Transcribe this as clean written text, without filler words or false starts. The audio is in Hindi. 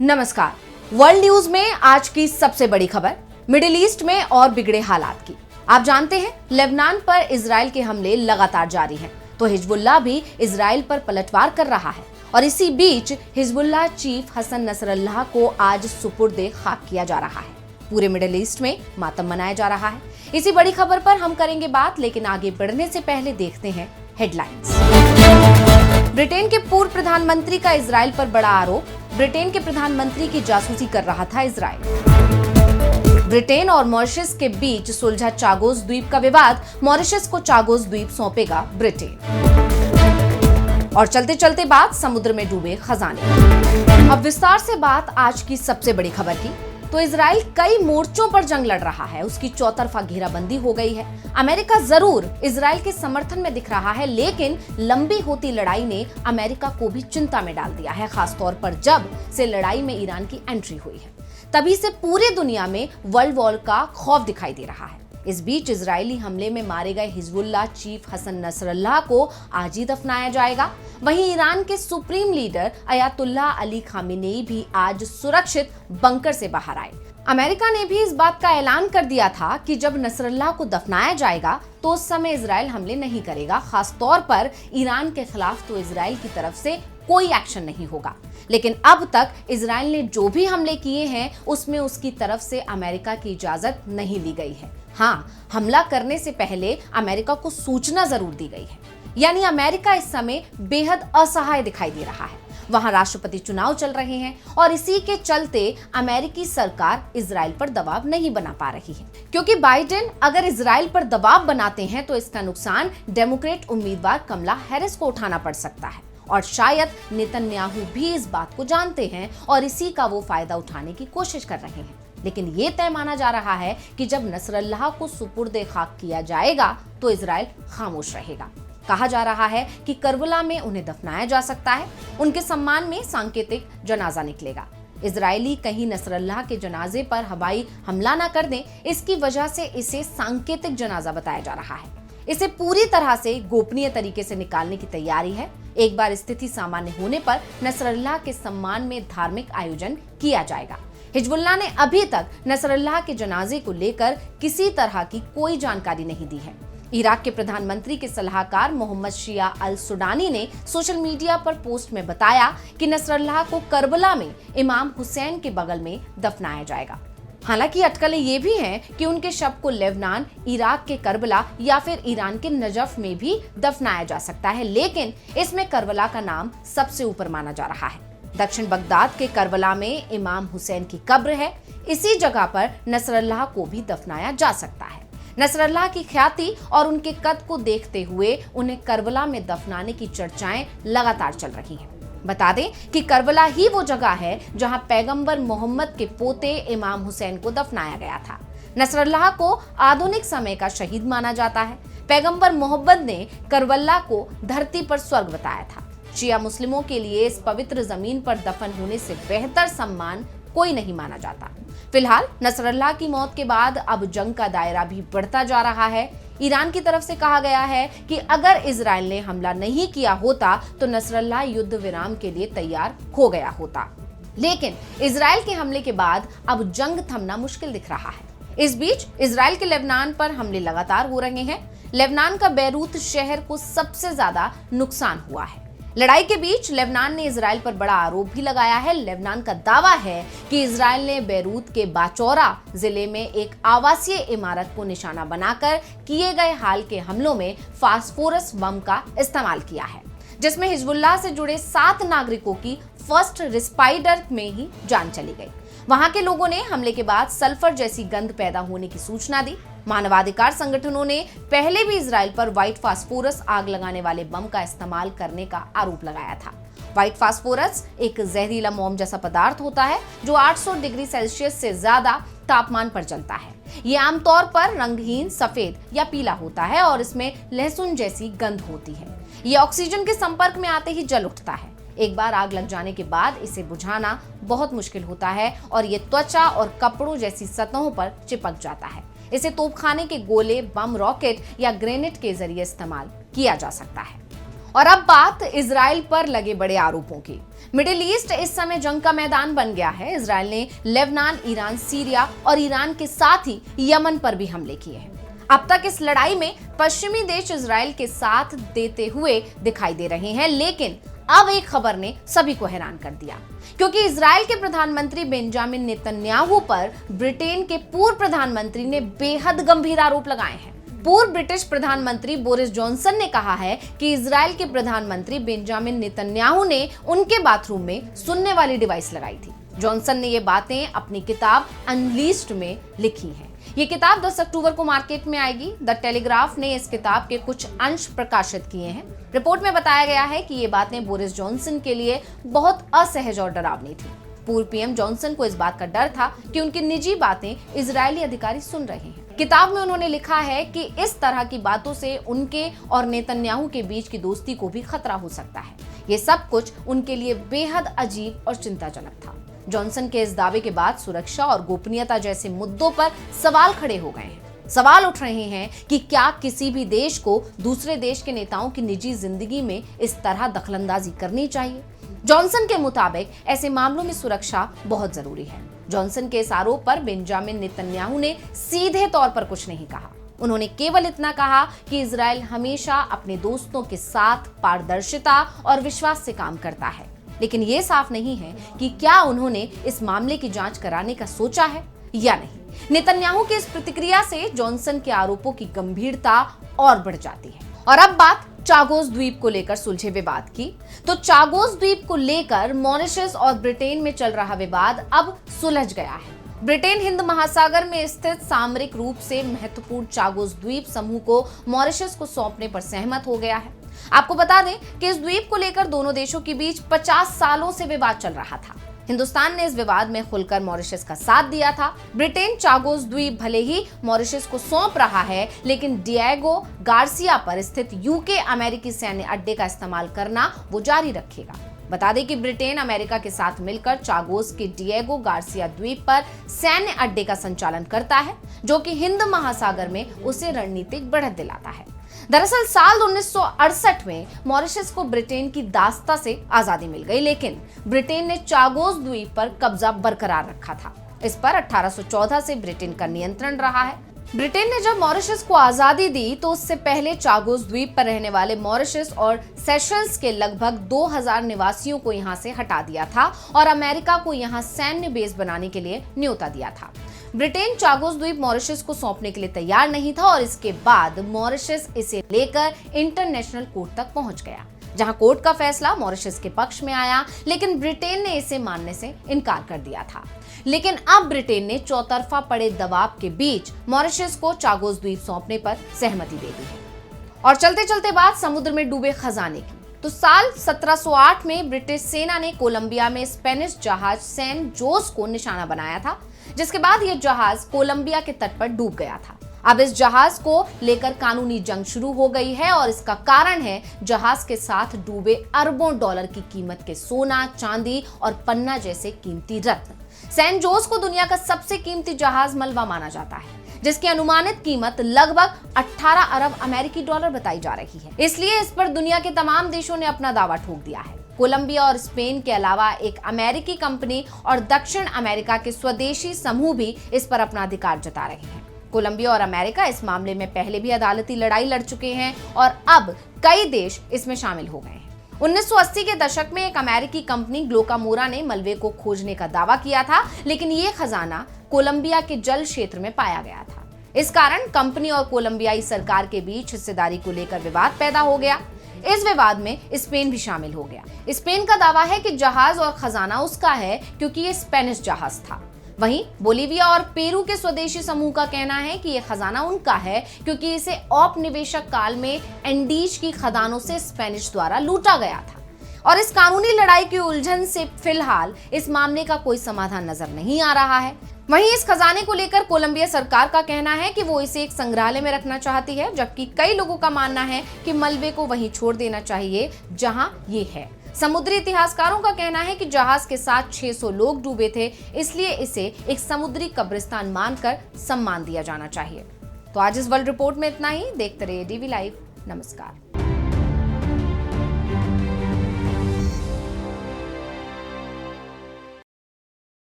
नमस्कार। वर्ल्ड न्यूज में आज की सबसे बड़ी खबर मिडिल ईस्ट में और बिगड़े हालात की। आप जानते हैं लेबनान पर इजराइल के हमले लगातार जारी हैं, तो हिजबुल्लाह भी इजराइल पर पलटवार कर रहा है और इसी बीच हिजबुल्लाह चीफ हसन नसरल्लाह को आज सुपुर्दे खाक किया जा रहा है। पूरे मिडिल ईस्ट में मातम मनाया जा रहा है। इसी बड़ी खबर पर हम करेंगे बात, लेकिन आगे बढ़ने से पहले देखते हैं हेडलाइंस। ब्रिटेन के पूर्व प्रधानमंत्री का इजराइल पर बड़ा आरोप। ब्रिटेन के प्रधानमंत्री की जासूसी कर रहा था इजराइल। ब्रिटेन और मॉरिशस के बीच सुलझा चागोस द्वीप का विवाद। मॉरिशस को चागोस द्वीप सौंपेगा ब्रिटेन। और चलते चलते बात समुद्र में डूबे खजाने। अब विस्तार से बात आज की सबसे बड़ी खबर की। तो इजराइल कई मोर्चों पर जंग लड़ रहा है। उसकी चौतरफा घेराबंदी हो गई है। अमेरिका जरूर इजराइल के समर्थन में दिख रहा है, लेकिन लंबी होती लड़ाई ने अमेरिका को भी चिंता में डाल दिया है, खासतौर पर जब से लड़ाई में ईरान की एंट्री हुई है। तभी से पूरी दुनिया में वर्ल्ड वॉर का खौफ दिखाई दे रहा है। इस बीच इजरायली हमले में मारे गए हिजबुल्लाह चीफ हसन नसरल्लाह को आज ही दफनाया जाएगा। वहीं ईरान के supreme leader Ayatollah Ali Khamenei भी आज सुरक्षित बंकर से बाहर आए। अमेरिका ने भी इस बात का ऐलान कर दिया था कि जब नसरल्लाह को दफनाया जाएगा तो उस समय इजराइल हमले नहीं करेगा, खास तौर पर ईरान के खिलाफ तो इजराइल की तरफ से कोई एक्शन नहीं होगा। लेकिन अब तक इजराइल ने जो भी हमले किए हैं उसमें उसकी तरफ से अमेरिका की इजाजत नहीं ली गई है। हाँ, हमला करने से पहले अमेरिका को सूचना जरूर दी गई है। यानी अमेरिका इस समय बेहद असहाय दिखाई दे रहा है। वहां राष्ट्रपति चुनाव चल रहे हैं और इसी के चलते अमेरिकी सरकार इजराइल पर दबाव नहीं बना पा रही है, क्योंकि बाइडेन अगर इजराइल पर दबाव बनाते हैं तो इसका नुकसान डेमोक्रेट उम्मीदवार कमला हैरिस को उठाना पड़ सकता है। और शायद नेतन्याहू भी इस बात को जानते हैं और इसी का वो फायदा उठाने की कोशिश कर रहे हैं। लेकिन ये तय माना जा रहा है कि जब नसरल्लाह को सुपुर्दे खाक किया जाएगा तो इजराइल खामोश रहेगा। कहा जा रहा है कि करबला में उन्हें दफनाया जा सकता है। उनके सम्मान में सांकेतिक जनाजा निकलेगा। इजरायली कहीं नसरल्लाह के जनाजे पर हवाई हमला न कर दें, इसकी वजह से इसे सांकेतिक जनाजा बताया जा रहा है। इसे पूरी तरह से गोपनीय तरीके से निकालने की तैयारी है। एक बार स्थिति सामान्य होने पर नसरल्लाह के सम्मान में धार्मिक आयोजन किया जाएगा। हिजबुल्लाह ने अभी तक नसरल्लाह के जनाजे को लेकर किसी तरह की कोई जानकारी नहीं दी है। इराक के प्रधानमंत्री के सलाहकार मोहम्मद शिया अल सुडानी ने सोशल मीडिया पर पोस्ट में बताया कि नसरल्लाह को करबला में इमाम हुसैन के बगल में दफनाया जाएगा। हालांकि अटकलें ये भी हैं कि उनके शव को लेबनान, इराक के करबला या फिर ईरान के नजफ में भी दफनाया जा सकता है, लेकिन इसमें करबला का नाम सबसे ऊपर माना जा रहा है। दक्षिण बगदाद के करबला में इमाम हुसैन की कब्र है। इसी जगह पर नसरल्लाह को भी दफनाया जा सकता है। नसरल्लाह की ख्याति और उनके कद को देखते हुए उन्हें करबला में दफनाने की चर्चाएं लगातार चल रही हैं। बता दें कि करबला ही वो जगह है जहां पैगंबर मोहम्मद के पोते इमाम हुसैन को दफनाया गया था। नसरल्लाह को आधुनिक समय का शहीद माना जाता है। पैगंबर मोहम्मद ने करबला को धरती पर स्वर्ग बताया था। शिया मुस्लिमों के लिए इस पवित्र जमीन पर दफन होने से बेहतर सम्मान कोई नहीं माना जाता। फिलहाल नसरल्लाह की मौत के बाद अब जंग का दायरा भी बढ़ता जा रहा है। ईरान की तरफ से कहा गया है कि अगर इजराइल ने हमला नहीं किया होता तो नसरल्लाह युद्ध विराम के लिए तैयार हो गया होता। लेकिन इजराइल के हमले के बाद अब जंग थमना मुश्किल दिख रहा है। इस बीच इजराइल के लेबनान पर हमले लगातार हो रहे हैं। लेबनान का बैरूत शहर को सबसे ज्यादा नुकसान हुआ है। लड़ाई के बीच लेबनान ने इजराइल पर बड़ा आरोप भी लगाया है। लेबनान का दावा है कि इजराइल ने बैरूत के बाचौरा जिले में एक आवासीय इमारत को निशाना बनाकर किए गए हाल के हमलों में फास्फोरस बम का इस्तेमाल किया है, जिसमें हिजबुल्लाह से जुड़े 7 नागरिकों की फर्स्ट रिस्पाइडर में ही जान चली गई। वहां के लोगों ने हमले के बाद सल्फर जैसी गंध पैदा होने की सूचना दी। मानवाधिकार संगठनों ने पहले भी इजराइल पर व्हाइट फास्फोरस आग लगाने वाले बम का इस्तेमाल करने का आरोप लगाया था। व्हाइट फास्फोरस एक जहरीला मोम जैसा पदार्थ होता है जो 800 डिग्री सेल्सियस से ज्यादा तापमान पर जलता है। ये आमतौर पर रंगहीन सफेद या पीला होता है और इसमें लहसुन जैसी गंध होती है। ये ऑक्सीजन के संपर्क में आते ही जल उठता है। एक बार आग लग जाने के बाद इसे बुझाना बहुत मुश्किल होता है और ये त्वचा और कपड़ों जैसी सतहों पर चिपक जाता है। इसे तोपखाने के गोले, बम, रॉकेट या ग्रेनेड के जरिए इस्तेमाल किया जा सकता है। और अब बात इजराइल पर लगे बड़े आरोपों की। मिडिल ईस्ट इस समय जंग का मैदान बन गया है। इजराइल ने लेबनान, ईरान, सीरिया और ईरान के साथ ही यमन पर भी हमले किए हैं। अब तक इस लड़ाई में पश्चिमी देश इजराइल के साथ देते हुए दिखाई दे रहे हैं, लेकिन अब एक खबर ने सभी को हैरान कर दिया, क्योंकि इजराइल के प्रधानमंत्री बेंजामिन नेतन्याहू पर ब्रिटेन के पूर्व प्रधानमंत्री ने बेहद गंभीर आरोप लगाए हैं। पूर्व ब्रिटिश प्रधानमंत्री बोरिस जॉनसन ने कहा है कि इजराइल के प्रधानमंत्री बेंजामिन नेतन्याहू ने उनके बाथरूम में सुनने वाली डिवाइस लगाई थी। जॉनसन ने ये बातें अपनी किताब अनलीस्ड में लिखी हैं। ये किताब 10 अक्टूबर को मार्केट में आएगी। द टेलीग्राफ ने इस किताब के कुछ अंश प्रकाशित किए हैं। रिपोर्ट में बताया गया है कि ये बातें बोरिस जॉनसन के लिए बहुत असहज और डरावनी थी। पूर्व पीएम जॉनसन को इस बात का डर था कि उनकी निजी बातें इजरायली अधिकारी सुन रहे हैं। किताब में उन्होंने लिखा है कि इस तरह की बातों से उनके और नेतन्याहू के बीच की दोस्ती को भी खतरा हो सकता है। ये सब कुछ उनके लिए बेहद अजीब और चिंताजनक था। जॉनसन के इस दावे के बाद सुरक्षा और गोपनीयता जैसे मुद्दों पर सवाल खड़े हो गए हैं। सवाल उठ रहे हैं कि क्या किसी भी देश को दूसरे देश के नेताओं की निजी जिंदगी में इस तरह दखलंदाजी करनी चाहिए। जॉनसन के मुताबिक ऐसे मामलों में सुरक्षा बहुत जरूरी है। जॉनसन के इस आरोप पर बेंजामिन नेतन्याहू ने सीधे तौर पर कुछ नहीं कहा। उन्होंने केवल इतना कहा कि इजराइल हमेशा अपने दोस्तों के साथ पारदर्शिता और विश्वास से काम करता है, लेकिन ये साफ नहीं है कि क्या उन्होंने इस मामले की जांच कराने का सोचा है या नहीं। नेतन्याहू की इस प्रतिक्रिया से जॉनसन के आरोपों की गंभीरता और बढ़ जाती है। और अब बात चागोस द्वीप को लेकर सुलझे विवाद की, तो चागोस द्वीप को लेकर मॉरिशस और ब्रिटेन में चल रहा विवाद अब सुलझ गया है। ब्रिटेन हिंद महासागर में स्थित सामरिक रूप से महत्वपूर्ण चागोस द्वीप समूह को मॉरिशस को सौंपने पर सहमत हो गया है। आपको बता दें कि इस द्वीप को लेकर दोनों देशों के बीच 50 सालों से विवाद चल रहा था। हिंदुस्तान ने इस विवाद में खुलकर मॉरिशस का साथ दिया था। ब्रिटेन चागोस द्वीप भले ही मॉरिशस को सौंप रहा है, लेकिन डिएगो गार्सिया पर स्थित यूके अमेरिकी सैन्य अड्डे का इस्तेमाल करना वो जारी रखेगा। बता दें कि ब्रिटेन अमेरिका के साथ मिलकर चागोस के डिएगो गार्सिया द्वीप पर सैन्य अड्डे का संचालन करता है, जो कि हिंद महासागर में उसे रणनीतिक बढ़त दिलाता है। दरअसल साल 1968 में मॉरिशस को ब्रिटेन की दास्ता से आजादी मिल गई, लेकिन ब्रिटेन ने चागोस द्वीप पर कब्जा बरकरार रखा था। इस पर 1814 से ब्रिटेन का नियंत्रण रहा है। ब्रिटेन ने जब मॉरिशस को आजादी दी तो उससे पहले चागोस द्वीप पर रहने वाले मॉरिशस और सेशल्स के लगभग 2000 निवासियों को यहां से हटा दिया था और अमेरिका को यहां सैन्य बेस बनाने के लिए न्योता दिया था। ब्रिटेन चागोस द्वीप मॉरिशस को सौंपने के लिए तैयार नहीं था और इसके बाद मॉरिशस इसे लेकर इंटरनेशनल कोर्ट तक पहुंच गया, जहां कोर्ट का फैसला मॉरिशस के पक्ष में आया, लेकिन ब्रिटेन ने इसे मानने से इनकार कर दिया था। लेकिन अब ब्रिटेन ने चौतरफा पड़े दबाव के बीच मॉरिशस को चागोस द्वीप सौंपने पर सहमति दे दी है। और चलते चलते बात समुद्र में डूबे खजाने की, तो साल 1708 में ब्रिटिश सेना ने कोलंबिया में स्पेनिश जहाज सेंट जोस को निशाना बनाया था, जिसके बाद यह जहाज कोलंबिया के तट पर डूब गया था। अब इस जहाज को लेकर कानूनी जंग शुरू हो गई है और इसका कारण है जहाज के साथ डूबे अरबों डॉलर की कीमत के सोना, चांदी और पन्ना जैसे कीमती रत्न। सेंट जोस को दुनिया का सबसे कीमती जहाज मलबा माना जाता है, जिसकी अनुमानित कीमत लगभग 18 अरब अमेरिकी डॉलर बताई जा रही है। इसलिए इस पर दुनिया के तमाम देशों ने अपना दावा ठोक दिया है। कोलंबिया और स्पेन के अलावा एक अमेरिकी कंपनी और दक्षिण अमेरिका के स्वदेशी समूह भी इस पर अपना अधिकार जता रहे हैं। कोलंबिया और अमेरिका इस मामले में पहले भी अदालती लड़ाई लड़ चुके हैं और अब कई देश इसमें शामिल हो गए हैं। 1980 के दशक में एक अमेरिकी कंपनी ग्लोकामोरा ने मलबे को खोजने का दावा किया था, लेकिन ये खजाना कोलंबिया के जल क्षेत्र में पाया गया था। इस कारण कंपनी और कोलंबियाई सरकार के बीच हिस्सेदारी को लेकर विवाद पैदा हो गया। इस विवाद में स्पेन भी शामिल हो गया। स्पेन का दावा है कि जहाज और खजाना उसका है क्योंकि ये स्पेनिश जहाज था। वहीं बोलीविया और पेरू के स्वदेशी समूह का कहना है कि यह खजाना उनका है क्योंकि इसे औपनिवेशक काल में एंडीज की खदानों से स्पेनिश द्वारा लूटा गया था। और इस कानूनी लड़ाई की उलझन से फिलहाल इस मामले का कोई समाधान नजर नहीं आ रहा है। वहीं इस खजाने को लेकर कोलंबिया सरकार का कहना है कि वो इसे एक संग्रहालय में रखना चाहती है, जबकि कई लोगों का मानना है कि मलबे को वहीं छोड़ देना चाहिए जहां ये है। समुद्री इतिहासकारों का कहना है कि जहाज के साथ 600 लोग डूबे थे, इसलिए इसे एक समुद्री कब्रिस्तान मानकर सम्मान दिया जाना चाहिए। तो आज इस वर्ल्ड रिपोर्ट में इतना ही। देखते रहिए डीवी लाइव। नमस्कार।